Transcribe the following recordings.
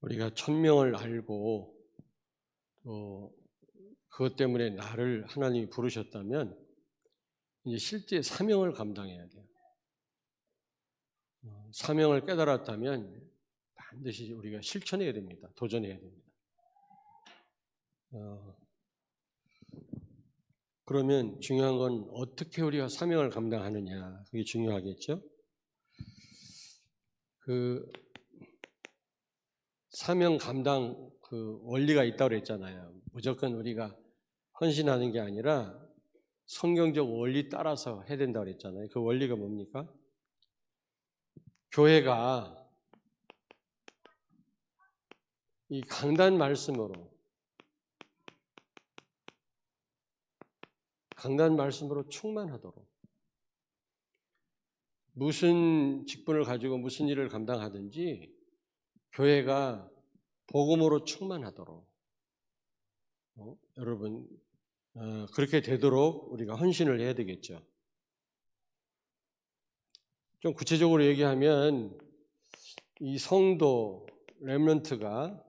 우리가 천명을 알고 또 그것 때문에 나를 하나님이 부르셨다면 이제 실제 사명을 감당해야 돼요. 사명을 깨달았다면 반드시 우리가 실천해야 됩니다. 도전해야 됩니다. 그러면 중요한 건 어떻게 우리가 사명을 감당하느냐, 그게 중요하겠죠. 그 사명 감당 그 원리가 있다고 그랬잖아요. 무조건 우리가 헌신하는 게 아니라 성경적 원리 따라서 해야 된다고 그랬잖아요. 그 원리가 뭡니까? 교회가 이 강단 말씀으로 충만하도록, 무슨 직분을 가지고 무슨 일을 감당하든지 교회가 복음으로 충만하도록 여러분 그렇게 되도록 우리가 헌신을 해야 되겠죠. 좀 구체적으로 얘기하면 이 성도 렘넌트가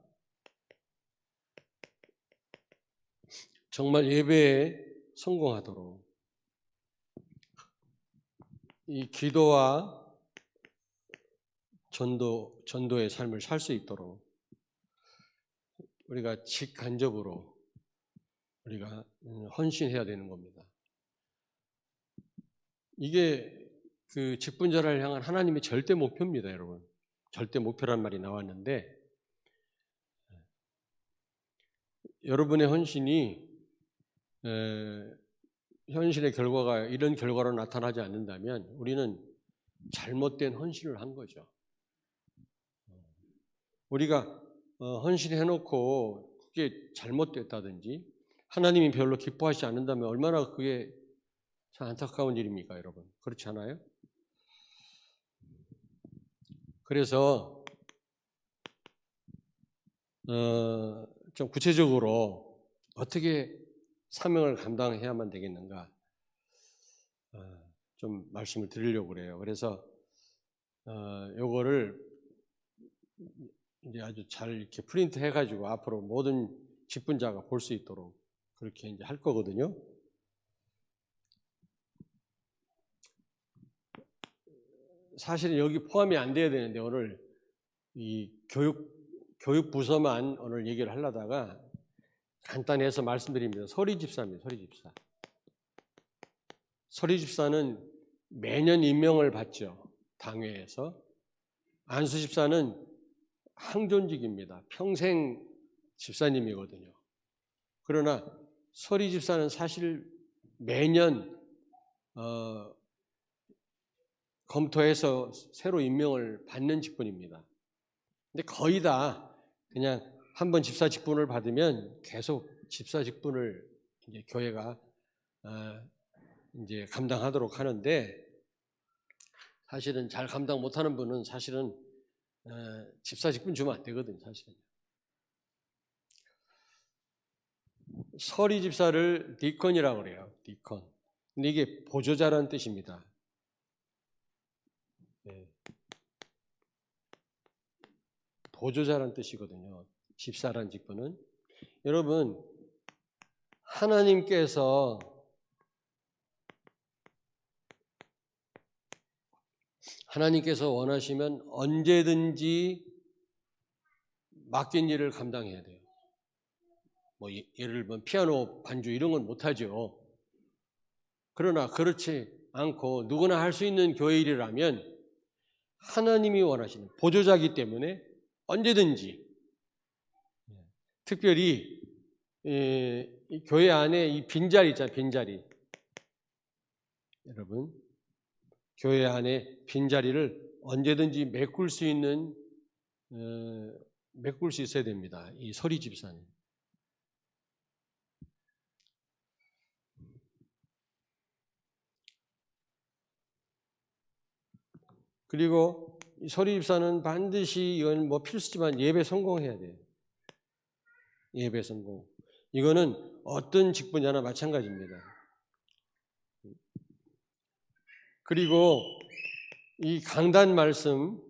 정말 예배에 성공하도록, 이 기도와 전도의 삶을 살 수 있도록 우리가 직간접으로 우리가 헌신해야 되는 겁니다. 이게 그 직분자를 향한 하나님의 절대 목표입니다, 여러분. 절대 목표란 말이 나왔는데 여러분의 헌신이 현실의 결과가 이런 결과로 나타나지 않는다면 우리는 잘못된 헌신을 한 거죠. 우리가 헌신해놓고 그게 잘못됐다든지 하나님이 별로 기뻐하지 않는다면 얼마나 그게 참 안타까운 일입니까, 여러분? 그렇지 않아요? 그래서 좀 구체적으로 어떻게 사명을 감당해야만 되겠는가 좀 말씀을 드리려고 그래요. 그래서 요거를 이제 아주 잘 이렇게 프린트 해가지고 앞으로 모든 직분자가 볼 수 있도록 그렇게 이제 할 거거든요. 사실은 여기 포함이 안 돼야 되는데 오늘 이 교육 부서만 오늘 얘기를 하려다가 간단히 해서 말씀드립니다. 서리 집사입니다. 서리 집사. 서리 집사는 매년 임명을 받죠. 당회에서. 안수 집사는 항존직입니다. 평생 집사님이거든요. 그러나 서리 집사는 사실 매년 검토해서 새로 임명을 받는 직분입니다. 근데 거의 다 그냥 한번 집사 직분을 받으면 계속 집사 직분을 이제 교회가 이제 감당하도록 하는데, 사실은 잘 감당 못하는 분은 사실은 집사 직분 주면 안 되거든요, 사실은. 서리 집사를 디컨이라고 그래요, 디컨. 근데 이게 보조자라는 뜻입니다. 네. 보조자라는 뜻이거든요, 집사라는 직분은. 여러분, 하나님께서 원하시면 언제든지 맡긴 일을 감당해야 돼요. 뭐 예를 들면 피아노 반주 이런 건 못하죠. 그러나 그렇지 않고 누구나 할 수 있는 교회 일이라면 하나님이 원하시는 보조자이기 때문에 언제든지, 특별히 이 교회 안에 이 빈자리 있잖아요, 빈자리. 여러분, 교회 안에 빈자리를 언제든지 메꿀 수 있어야 됩니다, 이 서리 집사는. 그리고 이 서리 집사는 반드시, 이건 뭐 필수지만 예배 성공해야 돼요. 예배 성공. 이거는 어떤 직분자나 마찬가지입니다. 그리고 이 강단 말씀,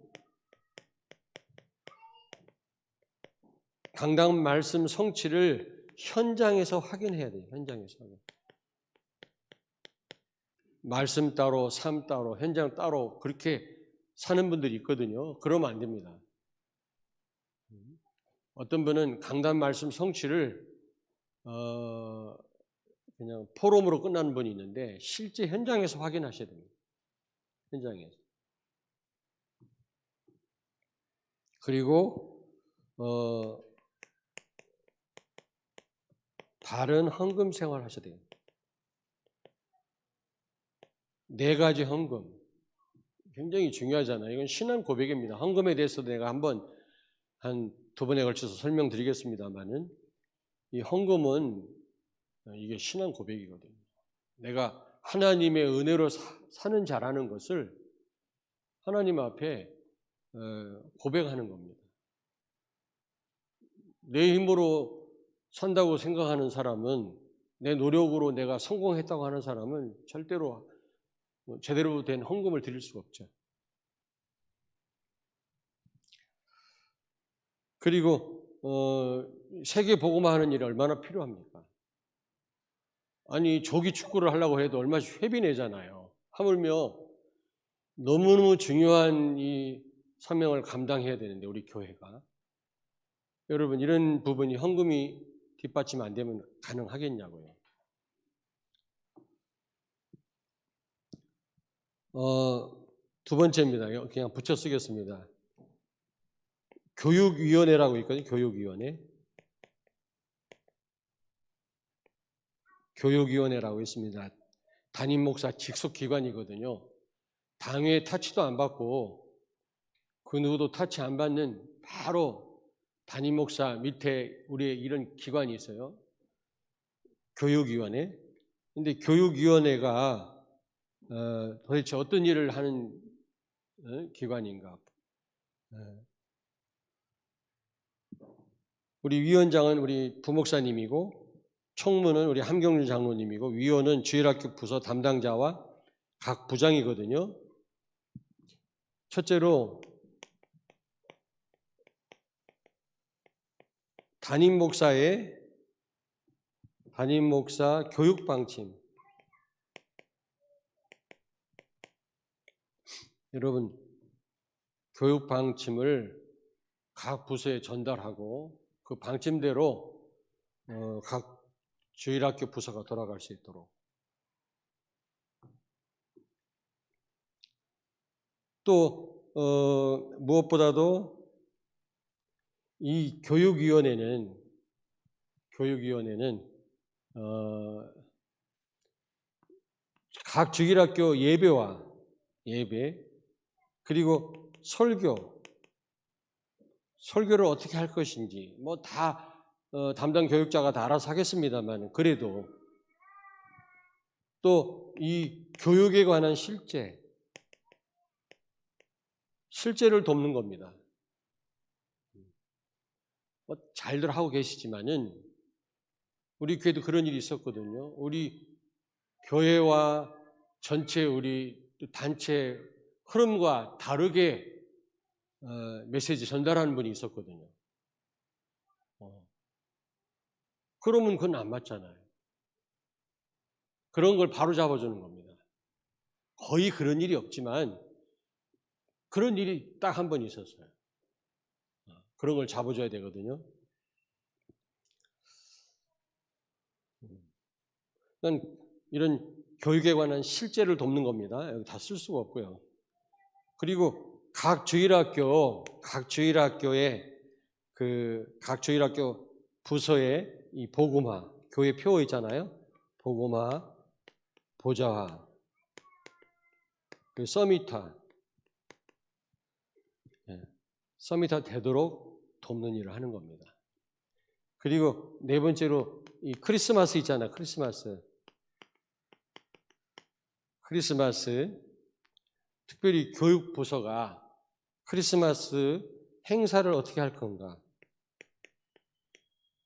강단 말씀 성취를 현장에서 확인해야 돼요. 현장에서. 말씀 따로, 삶 따로, 현장 따로 그렇게 사는 분들이 있거든요. 그러면 안 됩니다. 어떤 분은 강단 말씀 성취를 그냥 포럼으로 끝나는 분이 있는데 실제 현장에서 확인하셔야 됩니다. 현장에서. 그리고 바른 헌금 생활 하셔야 돼요. 4가지 헌금. 굉장히 중요하잖아요. 이건 신앙 고백입니다. 헌금에 대해서도 내가 한 2번에 걸쳐서 설명드리겠습니다만은 이 헌금은 이게 신앙 고백이거든요. 내가 하나님의 은혜로 사는 자라는 것을 하나님 앞에 고백하는 겁니다. 내 힘으로 산다고 생각하는 사람은, 내 노력으로 내가 성공했다고 하는 사람은 절대로 제대로 된 헌금을 드릴 수가 없죠. 그리고 세계 복음화하는 일이 얼마나 필요합니까? 아니 조기 축구를 하려고 해도 얼마씩 회비 내잖아요. 하물며 너무너무 중요한 이 사명을 감당해야 되는데 우리 교회가. 여러분 이런 부분이 헌금이 뒷받침 안 되면 가능하겠냐고요. 두 번째입니다. 그냥 붙여 쓰겠습니다. 교육위원회라고 있거든요. 교육위원회. 교육위원회라고 있습니다. 담임 목사 직속 기관이거든요. 당회 타치도 안 받고 그 누구도 타치 안 받는 바로 담임 목사 밑에 우리의 이런 기관이 있어요. 교육위원회. 근데 교육위원회가 도대체 어떤 일을 하는 기관인가? 우리 위원장은 우리 부목사님이고 총무는 우리 함경률 장로님이고 위원은 주일학교 부서 담당자와 각 부장이거든요. 첫째로 담임 목사 교육 방침. 여러분 교육 방침을 각 부서에 전달하고 그 방침대로 각 주일학교 부서가 돌아갈 수 있도록. 또 무엇보다도 이 교육위원회는 각 주일학교 예배 그리고 설교를 어떻게 할 것인지 뭐 다 담당 교육자가 다 알아서 하겠습니다만 그래도 또 이 교육에 관한 실제를 돕는 겁니다. 잘들 하고 계시지만은 우리 교회도 그런 일이 있었거든요. 우리 교회와 전체 우리 단체 흐름과 다르게 메시지 전달하는 분이 있었거든요. 그러면 그건 안 맞잖아요. 그런 걸 바로 잡아주는 겁니다. 거의 그런 일이 없지만 그런 일이 딱 한 번 있었어요. 그런 걸 잡아줘야 되거든요. 이런 교육에 관한 실제를 돕는 겁니다. 여기 다 쓸 수가 없고요. 그리고 각 주일학교에 각 주일학교 부서에 이 복음화, 교회 표 있잖아요. 복음화, 보좌화, 서밋화 되도록 돕는 일을 하는 겁니다. 그리고 네 번째로 이 크리스마스 있잖아요. 크리스마스 특별히 교육부서가 크리스마스 행사를 어떻게 할 건가?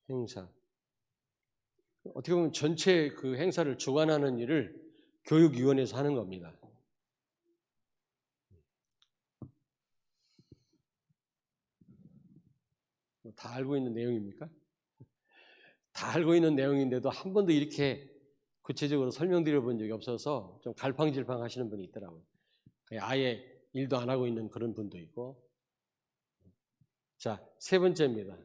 행사. 어떻게 보면 전체 그 행사를 주관하는 일을 교육위원회에서 하는 겁니다. 다 알고 있는 내용입니까? 다 알고 있는 내용인데도 한 번도 이렇게 구체적으로 설명드려 본 적이 없어서 좀 갈팡질팡 하시는 분이 있더라고요. 아예 일도 안 하고 있는 그런 분도 있고. 자, 세 번째입니다.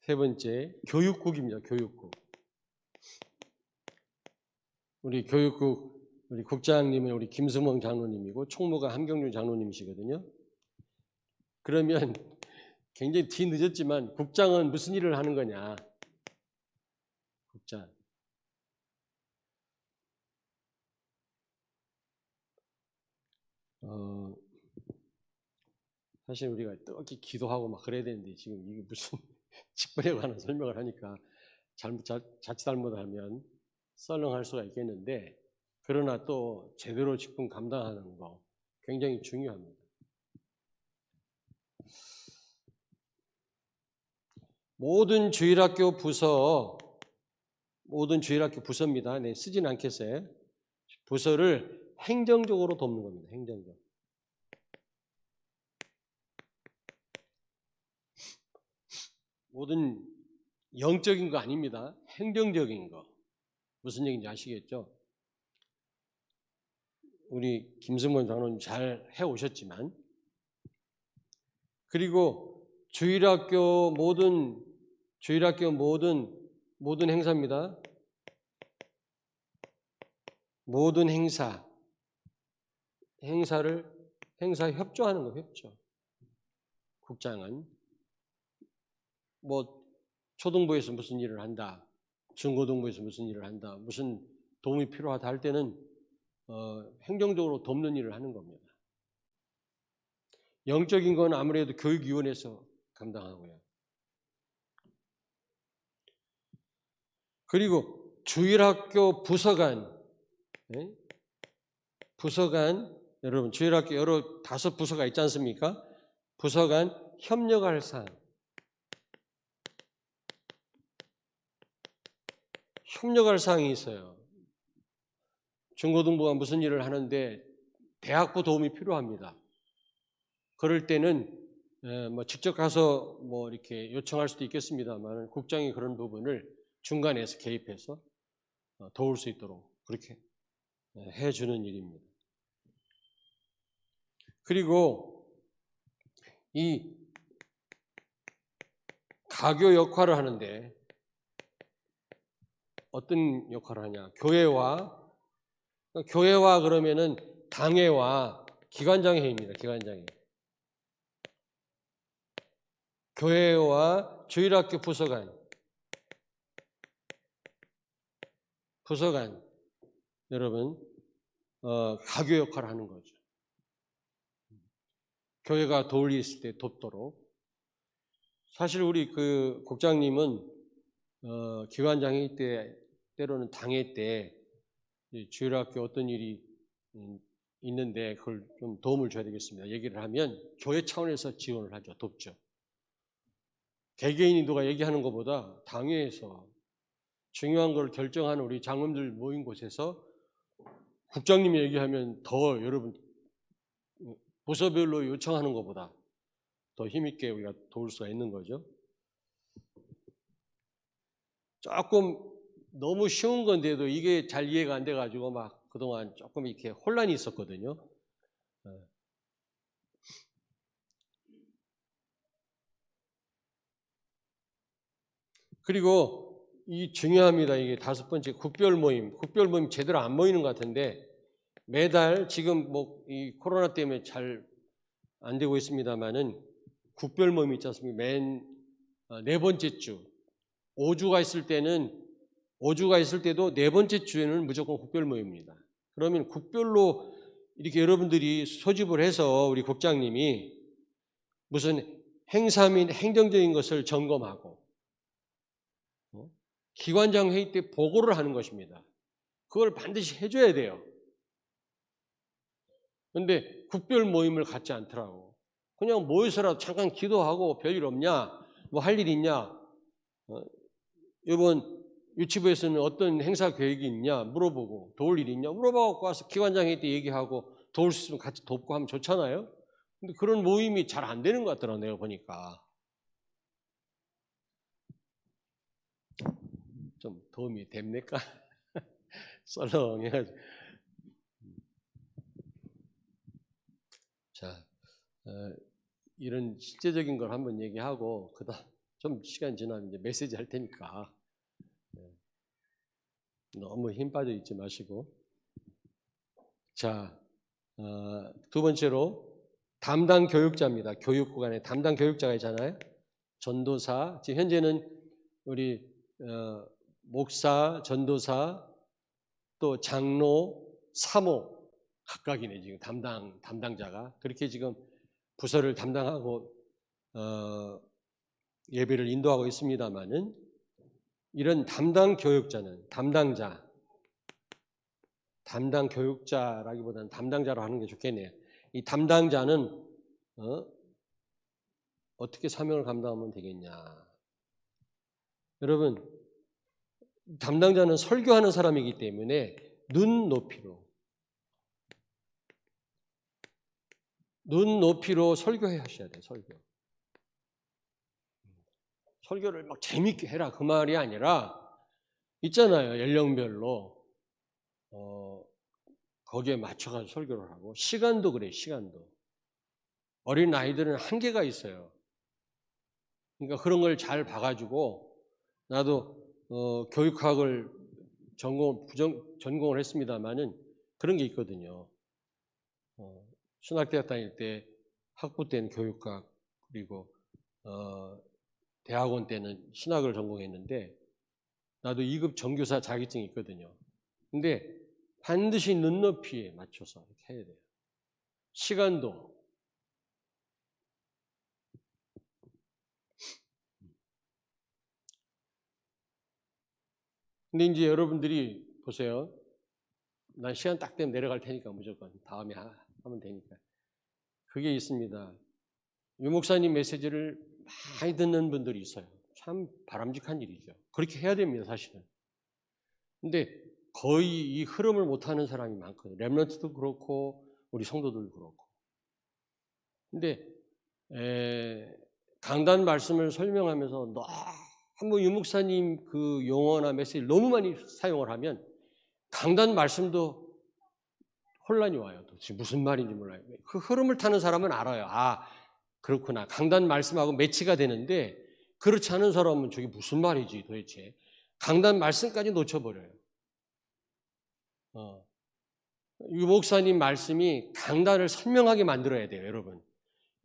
세 번째, 교육국입니다. 교육국. 우리 교육국, 우리 국장님은 우리 김수몽 장로님이고 총무가 함경준 장로님이시거든요. 그러면 굉장히 뒤늦었지만 국장은 무슨 일을 하는 거냐? 국장. 사실 우리가 떡이 기도하고 막 그래야 되는데 지금 이게 무슨 직분에 관한 설명을 하니까 자칫 잘못하면 썰렁할 수가 있겠는데, 그러나 또 제대로 직분 감당하는 거 굉장히 중요합니다. 모든 주일학교 부서입니다. 네, 쓰진 않겠어요. 부서를 행정적으로 돕는 겁니다. 행정적. 모든 영적인 거 아닙니다. 행정적인 거. 무슨 얘기인지 아시겠죠? 우리 김승원 장로님 잘 해오셨지만, 그리고 주일학교 모든 행사입니다. 모든 행사 협조하는 거, 협조. 국장은 뭐 초등부에서 무슨 일을 한다, 중고등부에서 무슨 일을 한다, 무슨 도움이 필요하다 할 때는 행정적으로 돕는 일을 하는 겁니다. 영적인 건 아무래도 교육위원회에서 감당하고요. 그리고 주일학교 부서관, 여러분 주일학교 여러 5부서가 있지 않습니까? 부서간 협력할 사항. 협력할 사항이 있어요. 중고등부가 무슨 일을 하는데 대학부 도움이 필요합니다. 그럴 때는 뭐 직접 가서 뭐 이렇게 요청할 수도 있겠습니다만, 국장이 그런 부분을 중간에서 개입해서 도울 수 있도록 그렇게 해주는 일입니다. 그리고 이 가교 역할을 하는데 어떤 역할을 하냐? 교회와 그러면은 당회와 기관장회입니다. 기관장회. 교회와 주일학교 부서관, 여러분 가교 역할을 하는 거죠. 교회가 도울 일 있을 때 돕도록. 사실 우리 그 국장님은 기관장회 때, 때로는 당회 때 주일학교 어떤 일이 있는데 그걸 좀 도움을 줘야 되겠습니다. 얘기를 하면 교회 차원에서 지원을 하죠. 돕죠. 개개인이 누가 얘기하는 것보다 당회에서 중요한 걸 결정하는 우리 장로님들 모인 곳에서 국장님이 얘기하면 더 여러분 부서별로 요청하는 것보다 더 힘있게 우리가 도울 수가 있는 거죠. 조금 너무 쉬운 건데도 이게 잘 이해가 안 돼가지고 막 그동안 조금 이렇게 혼란이 있었거든요. 그리고 이 중요합니다. 이게 5번째 국별 모임 제대로 안 모이는 것 같은데, 매달 지금 뭐 이 코로나 때문에 잘 안 되고 있습니다만은 국별 모임이 있지 않습니까? 맨 4번째 주 5주가 있을 때도 4번째 주에는 무조건 국별 모임입니다. 그러면 국별로 이렇게 여러분들이 소집을 해서 우리 국장님이 무슨 행사 및 행정적인 것을 점검하고 기관장 회의 때 보고를 하는 것입니다. 그걸 반드시 해줘야 돼요. 그런데 국별 모임을 갖지 않더라고. 그냥 모여서라도 잠깐 기도하고 별일 없냐? 뭐 할 일 있냐? 이번 유치부에서는 어떤 행사 계획이 있냐? 물어보고 도울 일이 있냐? 물어봐갖고 와서 기관장 회의 때 얘기하고 도울 수 있으면 같이 돕고 하면 좋잖아요. 근데 그런 모임이 잘 안 되는 것 같더라고, 내가 보니까. 좀 도움이 됩니까? 썰렁해가지고. 자, 이런 실제적인 걸 한번 얘기하고, 그다음 좀 시간 지나면 이제 메시지 할 테니까. 너무 힘 빠져 있지 마시고. 자, 두 번째로 담당 교육자입니다. 교육구간에 담당 교육자가 있잖아요. 전도사, 지금 현재는 우리 목사, 전도사, 또 장로, 사모 각각이네 지금 담당자가 그렇게 지금 부서를 담당하고 예배를 인도하고 있습니다만은 이런 담당 교육자는 담당 교육자라기보다는 담당자로 하는 게 좋겠네요. 이 담당자는 어떻게 사명을 감당하면 되겠냐? 여러분, 담당자는 설교하는 사람이기 때문에 눈 높이로 설교해 하셔야 돼요. 설교를 막 재밌게 해라 그 말이 아니라 있잖아요. 연령별로 거기에 맞춰가지고 설교를 하고 시간도 그래. 시간도 어린 아이들은 한계가 있어요. 그러니까 그런 걸 잘 봐가지고 나도 교육학을 전공을 했습니다만은 그런 게 있거든요. 신학대학 다닐 때 학부 때는 교육학 그리고 대학원 때는 신학을 전공했는데 나도 2급 정교사 자격증이 있거든요. 근데 반드시 눈높이에 맞춰서 이렇게 해야 돼요. 시간도. 근데 이제 여러분들이 보세요. 난 시간 딱 되면 내려갈 테니까 무조건 다음에 하면 되니까. 그게 있습니다. 유 목사님 메시지를 많이 듣는 분들이 있어요. 참 바람직한 일이죠. 그렇게 해야 됩니다, 사실은. 근데 거의 이 흐름을 못하는 사람이 많거든요. 렘넌트도 그렇고 우리 성도들도 그렇고. 근데 강단 말씀을 설명하면서 너무 유 목사님 그 용어나 메시지를 너무 많이 사용을 하면 강단 말씀도 혼란이 와요. 도대체 무슨 말인지 몰라요. 그 흐름을 타는 사람은 알아요. 아, 그렇구나. 강단 말씀하고 매치가 되는데 그렇지 않은 사람은 저게 무슨 말이지 도대체. 강단 말씀까지 놓쳐버려요. 유 목사님 말씀이 강단을 선명하게 만들어야 돼요, 여러분.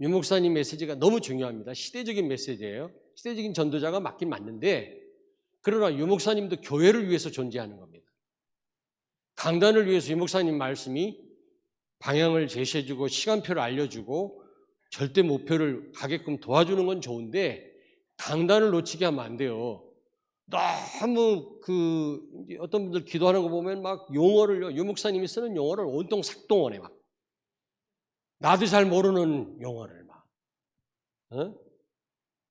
유 목사님 메시지가 너무 중요합니다. 시대적인 메시지예요. 시대적인 전도자가 맞긴 맞는데 그러나 유 목사님도 교회를 위해서 존재하는 겁니다. 강단을 위해서 유 목사님 말씀이 방향을 제시해주고 시간표를 알려주고 절대 목표를 가게끔 도와주는 건 좋은데 강단을 놓치게 하면 안 돼요. 너무 어떤 분들 기도하는 거 보면 막 용어를요, 유 목사님이 쓰는 용어를 온통 삭동원해 막. 나도 잘 모르는 용어를 막.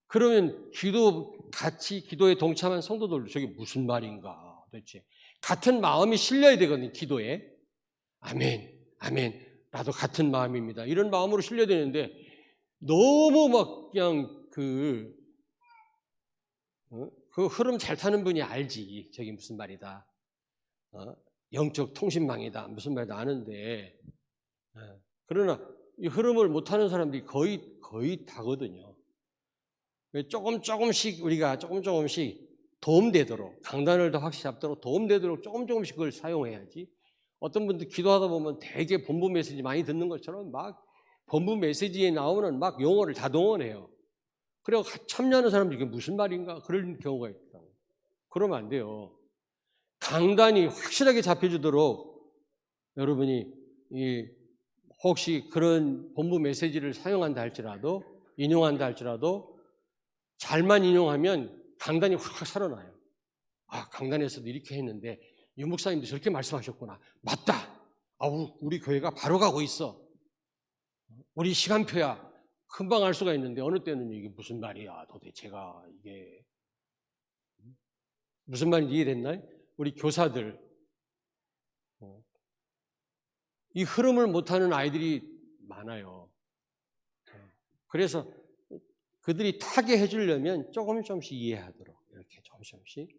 그러면 같이 기도에 동참한 성도들도 저게 무슨 말인가 도대체. 같은 마음이 실려야 되거든요, 기도에. 아멘, 아멘. 나도 같은 마음입니다. 이런 마음으로 실려야 되는데 너무 막 그냥 그 흐름 잘 타는 분이 알지. 저게 무슨 말이다. 영적 통신망이다. 무슨 말이다 아는데. 그러나 이 흐름을 못 타는 사람들이 거의 다거든요. 조금씩 우리가 조금씩 도움되도록 강단을 더 확실히 잡도록 도움되도록 조금씩 그걸 사용해야지. 어떤 분들 기도하다 보면 되게 본부 메시지 많이 듣는 것처럼 막 본부 메시지에 나오는 막 용어를 다 동원해요. 그리고 참여하는 사람들이 이게 무슨 말인가 그런 경우가 있다고. 그러면 안 돼요. 강단이 확실하게 잡혀주도록 여러분이 혹시 그런 본부 메시지를 사용한다 할지라도 인용한다 할지라도 잘만 인용하면 강단이 확 살아나요. 아, 강단에서도 이렇게 했는데 유 목사님도 저렇게 말씀하셨구나. 맞다. 우리 교회가 바로 가고 있어. 우리 시간표야. 금방 알 수가 있는데 어느 때는 이게 무슨 말이야. 도대체가 이게 무슨 말인지 이해됐나요? 우리 교사들 이 흐름을 못하는 아이들이 많아요. 그래서 그들이 타게 해주려면 조금씩 이해하도록 이렇게 조금씩.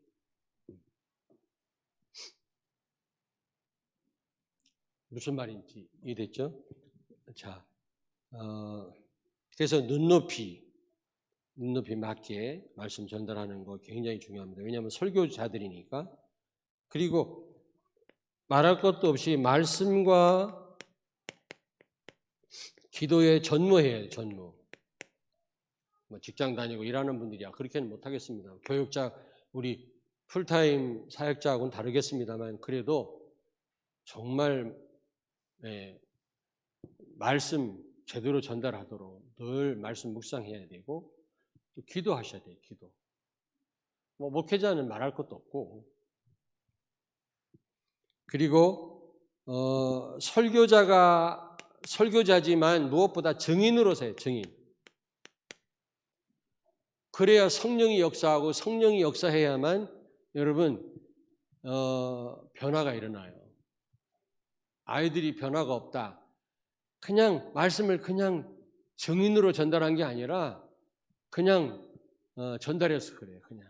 무슨 말인지 이해됐죠? 자, 그래서 눈높이 맞게 말씀 전달하는 거 굉장히 중요합니다. 왜냐하면 설교자들이니까. 그리고 말할 것도 없이 말씀과 기도에 전무해야 해요. 전무. 뭐 직장 다니고 일하는 분들이야 그렇게는 못하겠습니다. 교육자 우리 풀타임 사역자하고는 다르겠습니다만 그래도 정말 말씀 제대로 전달하도록 늘 말씀 묵상해야 되고 또 기도하셔야 돼요. 기도. 뭐 목회자는 말할 것도 없고 그리고 설교자지만 무엇보다 증인으로서 해요. 증인. 그래야 성령이 역사하고 성령이 역사해야만 여러분 변화가 일어나요. 아이들이 변화가 없다. 그냥 말씀을 그냥 증인으로 전달한 게 아니라 그냥 전달해서 그래요. 그냥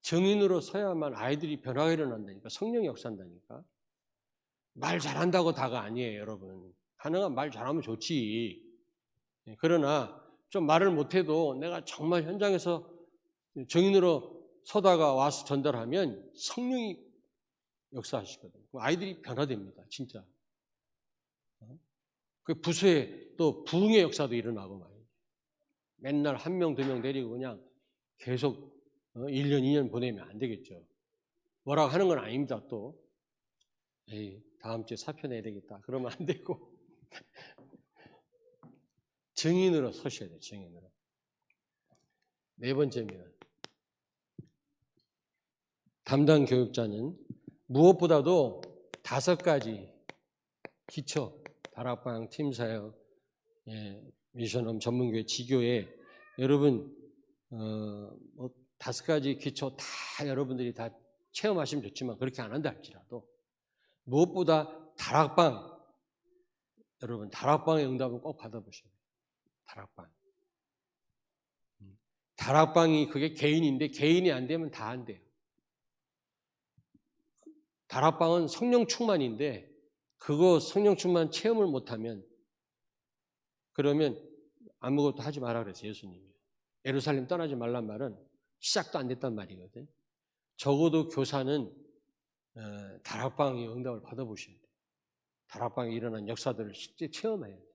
증인으로 서야만 아이들이 변화가 일어난다니까. 성령이 역사한다니까. 말 잘한다고 다가 아니에요, 여러분. 가능한 말 잘하면 좋지. 그러나 좀 말을 못해도 내가 정말 현장에서 증인으로 서다가 와서 전달하면 성령이 역사하시거든요. 아이들이 변화됩니다, 진짜. 그 부서에 또 부흥의 역사도 일어나고 말이에요. 맨날 한 명, 두 명 데리고 그냥 계속 1년, 2년 보내면 안 되겠죠. 뭐라고 하는 건 아닙니다, 또. 에이, 다음 주에 사표 내야 되겠다. 그러면 안 되고. 증인으로 서셔야 돼요, 증인으로. 네 번째입니다. 담당 교육자는 무엇보다도 5가지 기초, 다락방, 팀사역, 미션홈, 전문교회, 지교회 여러분 5가지 기초 다 여러분들이 다 체험하시면 좋지만 그렇게 안 한다 할지라도 무엇보다 다락방 여러분 다락방의 응답은 꼭 받아보셔야 돼요. 다락방이 그게 개인인데 개인이 안 되면 다 안 돼요. 다락방은 성령 충만인데 그거 성령 충만 체험을 못하면 그러면 아무것도 하지 마라 그랬어요. 예수님이. 예루살렘 떠나지 말란 말은 시작도 안 됐단 말이거든. 적어도 교사는 다락방의 응답을 받아보셔야 돼요. 다락방에 일어난 역사들을 실제 체험해야 돼요.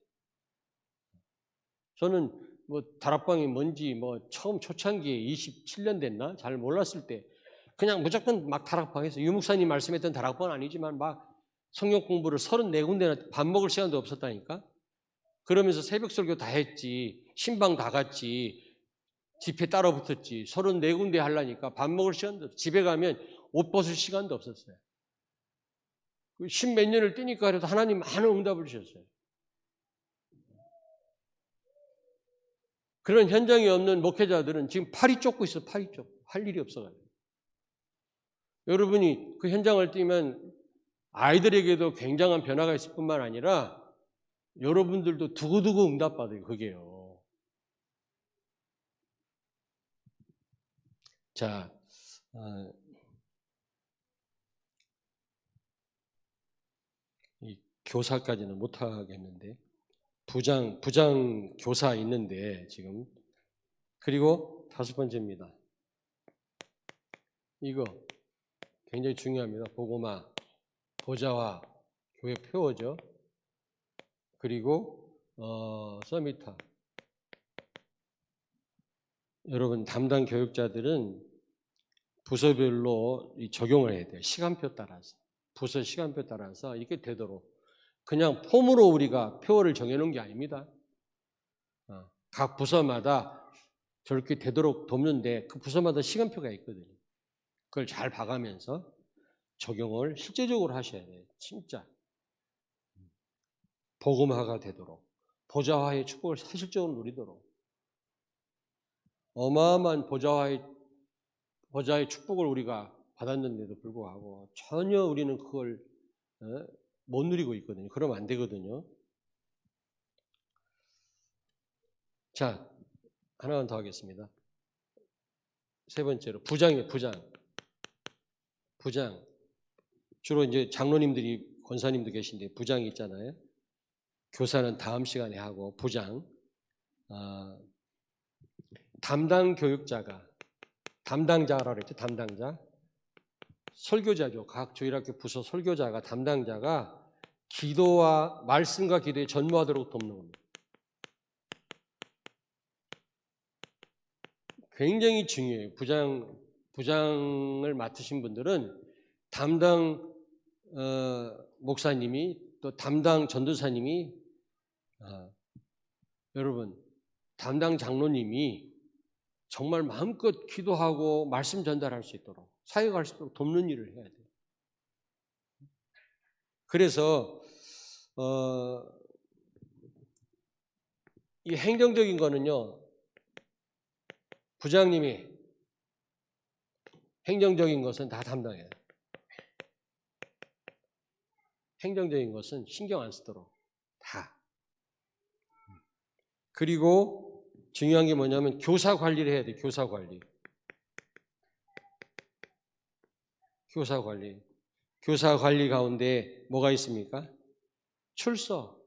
저는 뭐 다락방이 뭔지 뭐 처음 초창기에 27년 됐나? 잘 몰랐을 때 그냥 무조건 막 다락방에서 유목사님 말씀했던 다락방은 아니지만 막 성경 공부를 34군데나 밥 먹을 시간도 없었다니까. 그러면서 새벽 설교 다 했지. 신방 다 갔지. 집회 따라 붙었지. 34군데 하려니까 밥 먹을 시간도 없어. 집에 가면 옷 벗을 시간도 없었어요. 10몇 년을 뛰니까 그래도 하나님 많은 응답을 주셨어요. 그런 현장이 없는 목회자들은 지금 팔이 쫓고 있어. 팔이 쫓고. 할 일이 없어가지고. 여러분이 그 현장을 뛰면 아이들에게도 굉장한 변화가 있을 뿐만 아니라 여러분들도 두고두고 응답받아요. 그게요. 자, 이 교사까지는 못하겠는데 부장 교사 있는데 지금 그리고 5번째입니다. 이거 굉장히 중요합니다. 복음화, 보좌화, 교회 표어죠. 그리고 서미타. 여러분 담당 교육자들은 부서별로 적용을 해야 돼요. 시간표 따라서. 부서 시간표 따라서 이게 되도록. 그냥 폼으로 우리가 표어를 정해놓은 게 아닙니다. 각 부서마다 저렇게 되도록 돕는데 그 부서마다 시간표가 있거든요. 그걸 잘 봐가면서 적용을 실제적으로 하셔야 돼요. 진짜. 복음화가 되도록. 보좌화의 축복을 사실적으로 누리도록. 어마어마한 보좌의 축복을 우리가 받았는데도 불구하고 전혀 우리는 그걸 못 누리고 있거든요. 그러면 안 되거든요. 자, 하나만 더 하겠습니다. 세 번째로 부장이에요. 부장. 주로 이제 장로님들이 권사님도 계신데 부장이 있잖아요. 교사는 다음 시간에 하고 부장. 담당 교육자가 담당자라고 그랬죠. 담당자. 설교자죠. 각 주일학교 부서 설교자가 담당자가 기도와 말씀과 기도에 전무하도록 돕는 겁니다. 굉장히 중요해요. 부장을 맡으신 분들은 담당 목사님이 또 담당 전도사님이 여러분 담당 장로님이 정말 마음껏 기도하고 말씀 전달할 수 있도록 사역할 수 있도록 돕는 일을 해야 돼요. 그래서 이 행정적인 거는요. 부장님이 행정적인 것은 다 담당해요. 행정적인 것은 신경 안 쓰도록 다. 그리고 중요한 게 뭐냐면 교사 관리를 해야 돼. 교사 관리. 교사 관리 가운데 뭐가 있습니까? 출석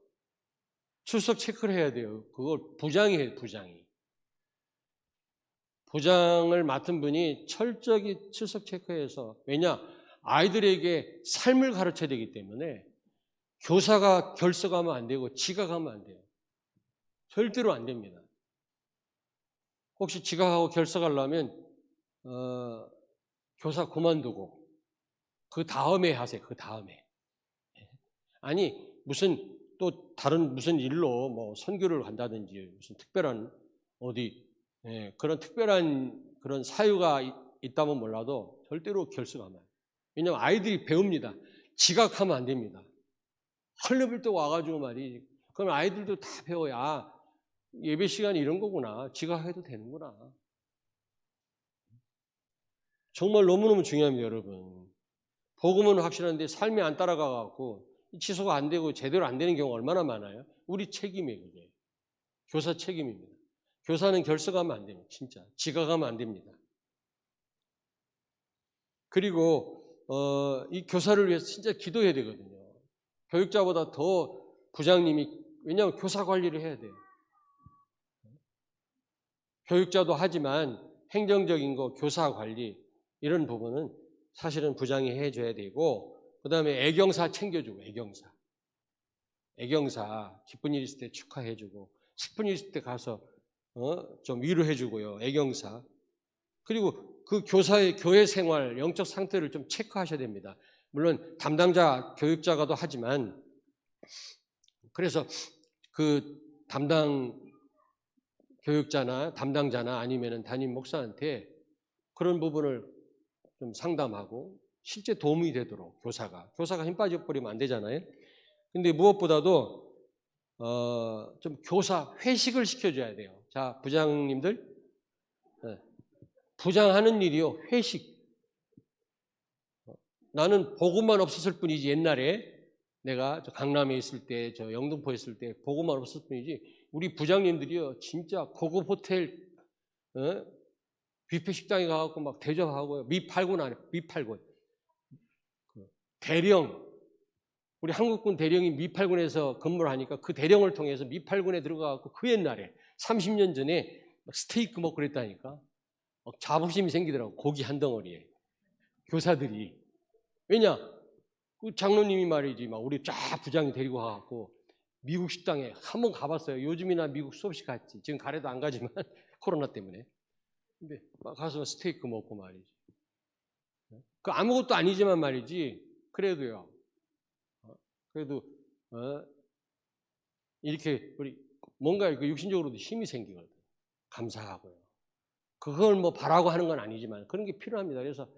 체크를 해야 돼요. 그걸 부장이 해요. 부장을 맡은 분이 철저히 출석 체크해서, 왜냐? 아이들에게 삶을 가르쳐야 되기 때문에 교사가 결석하면 안 되고 지각하면 안 돼요. 절대로 안 됩니다. 혹시 지각하고 결석하려면 교사 그만두고 그 다음에 하세요. 그 다음에. 아니 무슨 또 다른 무슨 일로 뭐 선교를 간다든지 무슨 특별한 어디 그런 특별한 그런 사유가 있다면 몰라도 절대로 결석하면 안 돼요. 왜냐하면 아이들이 배웁니다. 지각하면 안 됩니다. 헐레벌 떠 와가지고 말이지. 그럼 아이들도 다 배워야 예배 시간이 이런 거구나. 지각해도 되는구나. 정말 너무너무 중요합니다, 여러분. 복음은 확실한데 삶이 안 따라가갖고 취소가 안 되고 제대로 안 되는 경우가 얼마나 많아요? 우리 책임이에요, 그게. 교사 책임입니다. 교사는 결석하면 안 됩니다. 진짜. 지각하면 안 됩니다. 그리고 이 교사를 위해서 진짜 기도해야 되거든요. 교육자보다 더 부장님이, 왜냐하면 교사 관리를 해야 돼요. 교육자도 하지만 행정적인 거, 교사 관리 이런 부분은 사실은 부장이 해줘야 되고, 그 다음에 애경사 챙겨주고, 애경사 기쁜 일 있을 때 축하해주고, 슬픈 일 있을 때 가서 좀 위로해주고요. 애경사. 그리고 그 교사의 교회 생활, 영적 상태를 좀 체크하셔야 됩니다. 물론 담당자, 교육자가도 하지만, 그래서 그 담당 교육자나 담당자나 아니면 담임 목사한테 그런 부분을 좀 상담하고 실제 도움이 되도록 교사가 힘 빠져버리면 안 되잖아요. 근데 무엇보다도 좀 교사 회식을 시켜줘야 돼요. 자, 부장님들, 부장하는 일이요, 회식. 나는 복음만 없었을 뿐이지, 옛날에 내가 저 강남에 있을 때, 저 영등포에 있을 때 복음만 없었을 뿐이지, 우리 부장님들이요 진짜 고급 호텔 뷔페 식당에 가갖고 막 대접하고요. 미팔군 안에 미팔군 대령, 우리 한국군 대령이 미팔군에서 근무를 하니까 그 대령을 통해서 미팔군에 들어가갖고 그 옛날에 30년 전에 스테이크 먹고 그랬다니까. 자부심이 생기더라고. 고기 한 덩어리에 교사들이. 왜냐? 그 장로님이 말이지, 막 우리 쫙 부장이 데리고 가갖고 미국 식당에 한번 가봤어요. 요즘이나 미국 수없이 갔지. 지금 가래도 안 가지만 코로나 때문에. 근데 막 가서 스테이크 먹고 말이지. 그 아무것도 아니지만 말이지. 그래도요. 그래도 이렇게 우리 뭔가 그 육신적으로도 힘이 생기거든. 감사하고요. 그걸 뭐 바라고 하는 건 아니지만 그런 게 필요합니다. 그래서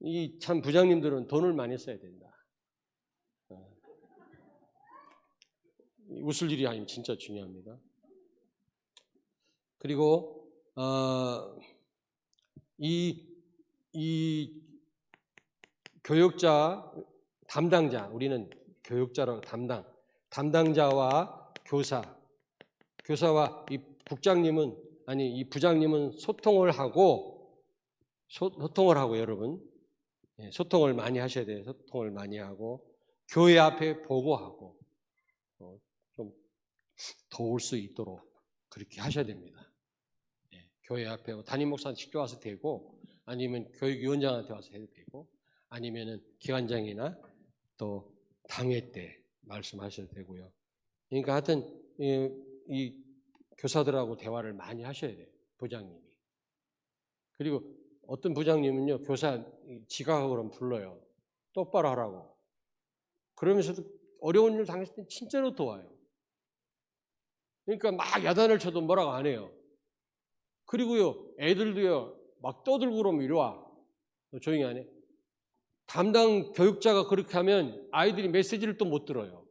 이 참 부장님들은 돈을 많이 써야 된다. 웃을 일이 아니면 진짜 중요합니다. 그리고 이 교육자, 담당자, 우리는 교육자라고 담당자와 교사와 이 국장님은 아니 이 부장님은 소통을 하고 여러분 소통을 많이 하셔야 돼요. 소통을 많이 하고 교회 앞에 보고하고 좀 도울 수 있도록 그렇게 하셔야 됩니다. 교회 앞에 담임 목사한테 직접 와서 되고 아니면 교육위원장한테 와서 해도 되고 아니면은 기관장이나 또 당회 때 말씀하셔도 되고요. 그러니까 하여튼 이 교사들하고 대화를 많이 하셔야 돼요. 부장님이. 그리고 어떤 부장님은요. 교사 지각하고 그러면 불러요. 똑바로 하라고. 그러면서도 어려운 일 당했을 때 진짜로 도와요. 그러니까 막 야단을 쳐도 뭐라고 안 해요. 그리고요. 애들도요. 막 떠들고 그러면 이리 와. 너 조용히 안 해. 담당 교육자가 그렇게 하면 아이들이 메시지를 또 못 들어요.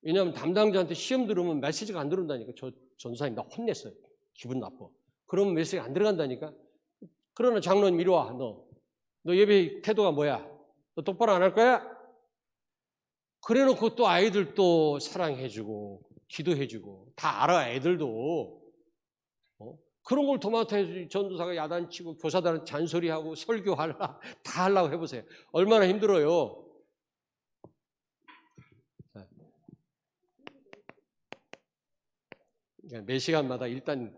왜냐하면 담당자한테 시험 들으면 메시지가 안 들어온다니까. 저 전사님 나 혼냈어요. 기분 나빠. 그러면 메시지가 안 들어간다니까. 그러나 장로님 이리 와. 너 예배 태도가 뭐야? 너 똑바로 안 할 거야? 그래놓고 또 아이들 또 사랑해주고 기도해주고 다 알아 애들도. 그런 걸 도맡아 전도사가 야단치고 교사들한테 잔소리하고 설교하라 다 하려고 해보세요. 얼마나 힘들어요. 그러니까 매 시간마다 일단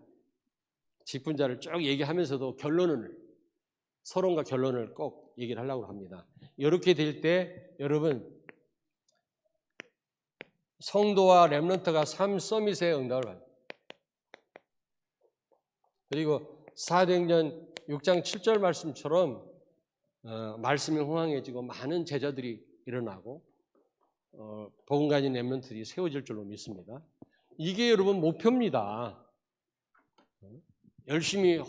직분자를 쭉 얘기하면서도 서론과 결론을 꼭 얘기를 하려고 합니다. 이렇게 될 때 여러분 성도와 렘넌트가 삶 서밋에 응답을 받습니다. 그리고 사도행전 6장 7절 말씀처럼 말씀이 흥황해지고 많은 제자들이 일어나고 복음 가진 렘넌트들이 세워질 줄로 믿습니다. 이게 여러분 목표입니다. 열심히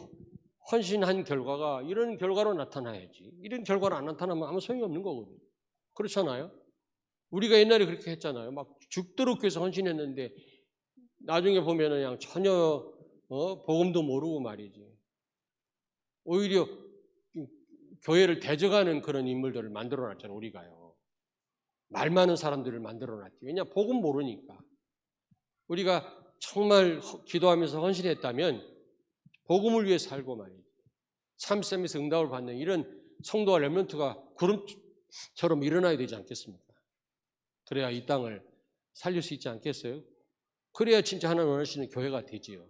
헌신한 결과가 이런 결과로 나타나야지. 이런 결과로 안 나타나면 아무 소용이 없는 거거든요. 그렇잖아요. 우리가 옛날에 그렇게 했잖아요. 막 죽도록 위해서 헌신했는데 나중에 보면은 그냥 전혀 복음도 모르고 말이지. 오히려 교회를 대적하는 그런 인물들을 만들어놨잖아요. 우리가요. 말 많은 사람들을 만들어놨지. 왜냐 복음 모르니까. 우리가 정말 기도하면서 헌신했다면 복음을 위해 살고 말이지. 참쌤에서 응답을 받는 이런 성도와 렘넌트가 구름처럼 일어나야 되지 않겠습니까? 그래야 이 땅을 살릴 수 있지 않겠어요? 그래야 진짜 하나님 원하시는 교회가 되지요.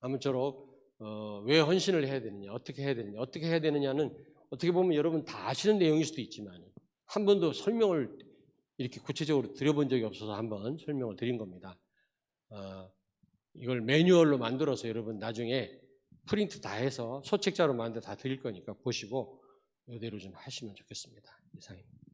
아무쪼록 왜 헌신을 해야 되느냐, 어떻게 해야 되느냐는 어떻게 보면 여러분 다 아시는 내용일 수도 있지만 한 번도 설명을 이렇게 구체적으로 드려본 적이 없어서 한번 설명을 드린 겁니다. 이걸 매뉴얼로 만들어서 여러분 나중에 프린트 다 해서 소책자로 만들어 다 드릴 거니까 보시고 이대로 좀 하시면 좋겠습니다. 이상입니다.